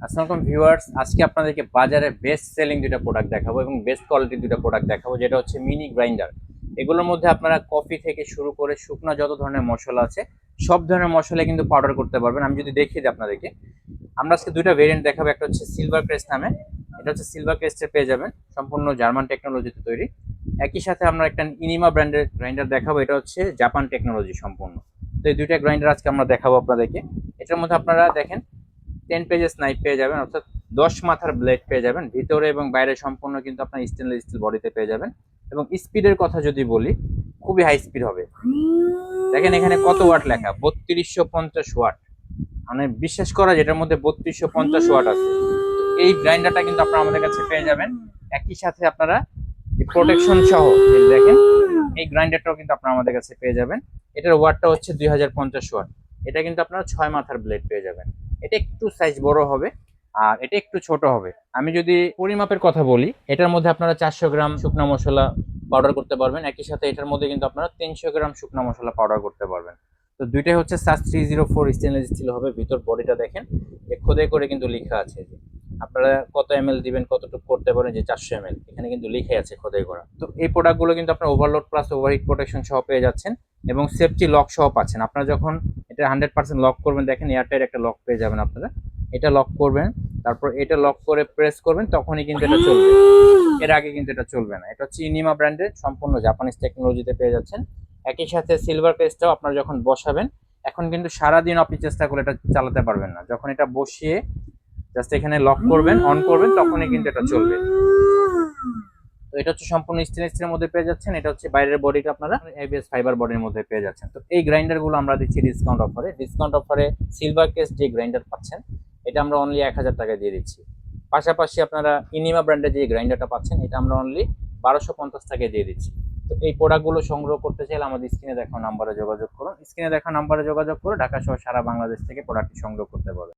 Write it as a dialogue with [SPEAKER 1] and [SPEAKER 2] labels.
[SPEAKER 1] আসসালামু আলাইকুম ভিউয়ার্স, আজকে আপনাদেরকে বাজারে বেস্ট সেলিং দুটো প্রোডাক্ট দেখাবো এবং বেস্ট কোয়ালিটির দুটো প্রোডাক্ট দেখাবো, যেটা হচ্ছে মিনি গ্রাইন্ডার। এগুলোর মধ্যে আপনারা কফি থেকে শুরু করে শুকনো যত ধরনের মশলা আছে সব ধরনের মশলা কিন্তু পাউডার করতে পারবেন। আমি যদি দেখিয়ে দিই আপনাদেরকে, আমরা আজকে দুইটা ভেরিয়েন্ট দেখাবো। একটা হচ্ছে সিলভার ক্রেস্ট নামে, এটা হচ্ছে সিলভার ক্রেস্টের পেয়ে যাবেন, সম্পূর্ণ জার্মান টেকনোলজিতে তৈরি। একই সাথে আমরা একটা ইনিমা ব্র্যান্ডের গ্রাইন্ডার দেখাবো, এটা হচ্ছে জাপান টেকনোলজি সম্পূর্ণ। তো এই দুইটা গ্রাইন্ডার আজকে আমরা দেখাবো আপনাদেরকে। এটার মধ্যে আপনারা দেখেন 10 পেজেস নাইফ পেয়ে যাবেন, অর্থাৎ 10 মাথার ব্লেড পেয়ে যাবেন, ভিতরে এবং বাইরে সম্পূর্ণ কিন্তু আপনার স্টেনলেস স্টিল বডিতে পেয়ে যাবেন। এবং স্পিডের কথা যদি বলি, খুবই হাই স্পিড হবে। দেখেন এখানে কত ওয়াট লেখা, 3250 ওয়াট, মানে বিশ্বাস করা যেটার মধ্যে 3250 ওয়াট আছে। এই গ্রাইন্ডারটা কিন্তু আপনারা আমাদের কাছে পেয়ে যাবেন। একই সাথে আপনারা প্রোটেকশন সহ এই দেখেন, এই গ্রাইন্ডারটাও কিন্তু আপনারা আমাদের কাছে পেয়ে যাবেন। এটার ওয়াটটা হচ্ছে 2050 ওয়াট। এটা কিন্তু আপনারা 6 মাথার ব্লেড পেয়ে যাবেন। এটা একটু সাইজ বড় হবে আর এটা একটু ছোট হবে। আমি যদি পরিমাপের কথা বলি, এটার মধ্যে আপনারা 400 গ্রাম শুকনো মশলা পাউডার করতে পারবেন। একই সাথে এটার মধ্যে কিন্তু আপনারা 300 গ্রাম শুকনো মশলা পাউডার করতে পারবেন। তো দুইটাই হচ্ছে সাস 304 স্টেনলেস স্টিল হবে। ভিতর বডিটা দেখেন, খোদাই করে কিন্তু লেখা আছে যে আপনারা কত এমএল দিবেন, কতটুকু করতে পারেন, যে 400 এমএল এখানে কিন্তু লিখে আছে খোদাই করা। তো এই প্রোডাক্টগুলো কিন্তু আপনার ওভারলোড প্লাস ওভারহিট প্রোটেকশন সহ পেয়ে যাচ্ছেন এবং সেফটি লক সহ পাচ্ছেন। আপনারা যখন এটা 100% লক করবেন, দেখেন এয়ারটাইট একটা লক পেয়ে যাবেন আপনারা। এটা লক করবেন, তারপর এটা লক করে প্রেস করবেন, তখনই কিন্তু এটা চলবে, এর আগে কিন্তু এটা চলবে না। এটা হচ্ছে ইনিমা ব্র্যান্ডের, সম্পূর্ণ জাপানিজ টেকনোলজিতে পেয়ে যাচ্ছেন। একই সাথে সিলভার পেস্টটাও আপনারা যখন বসাবেন, এখন কিন্তু সারাদিন আপনি চেষ্টা করে এটা চালাতে পারবেন না। যখন এটা বসিয়ে জাস্ট এখানে লক করবেন, অন করবেন, তখনই কিন্তু এটা চলবে। তো এটা হচ্ছে সম্পূর্ণ স্টেনলেস স্টিলের মধ্যে পেয়ে যাচ্ছেন। এটা হচ্ছে বাইরের বডিটা আপনারা এবিএস ফাইবার বডির মধ্যে পেয়ে যাচ্ছেন। তো এই গ্রাইন্ডারগুলো আমরা দিচ্ছি ডিসকাউন্ট অফারে সিলভার কেস যে গ্রাইন্ডার পাচ্ছেন, এটা আমরা অনলি 1000 টাকা দিয়ে দিচ্ছি। পাশাপাশি আপনারা ইনিমা ব্র্যান্ডের যে গ্রাইন্ডারটা পাচ্ছেন, এটা আমরা অনলি 1250 টাকায় দিয়ে দিচ্ছি। তো এই প্রোডাক্টগুলো সংগ্রহ করতে চাইলে আমাদের স্ক্রিনে দেখানো নাম্বারে যোগাযোগ করুন। স্ক্রিনে দেখানো নাম্বারে যোগাযোগ করে ঢাকা সহ সারা বাংলাদেশ থেকে প্রোডাক্টটি সংগ্রহ করতে পারবেন।